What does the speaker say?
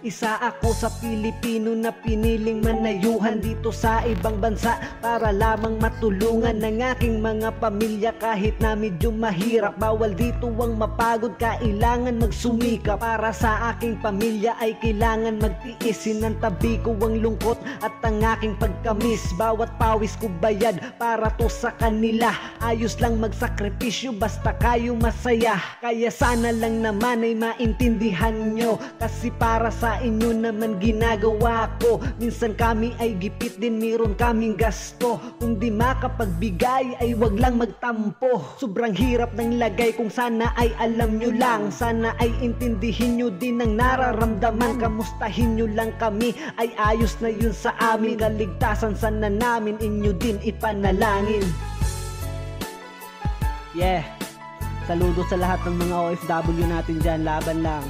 Isa ako sa Pilipino na piniling manayuhan dito sa ibang bansa para lamang matulungan ng aking mga pamilya. Kahit na medyo mahirap, bawal dito ang mapagod, kailangan magsumika. Para sa aking pamilya ay kailangan magtiis, sinantabi ko ang lungkot at ang aking pagkamis. Bawat pawis ko bayad para to sa kanila, ayos lang magsakripisyo basta kayo masaya. Kaya sana lang naman ay maintindihan nyo, kasi para sa inyo naman ginagawa ko. Minsan kami ay gipit din, meron kaming gasto. Kung di makapagbigay ay wag lang magtampo. Sobrang hirap ng lagay, kung sana ay alam nyo lang. Sana ay intindihin nyo din ang nararamdaman. Kamustahin nyo lang kami, ay ayos na yun sa amin. Kaligtasan sana namin inyo din ipanalangin. Yeah, saludo sa lahat ng mga OFW natin dyan, laban lang.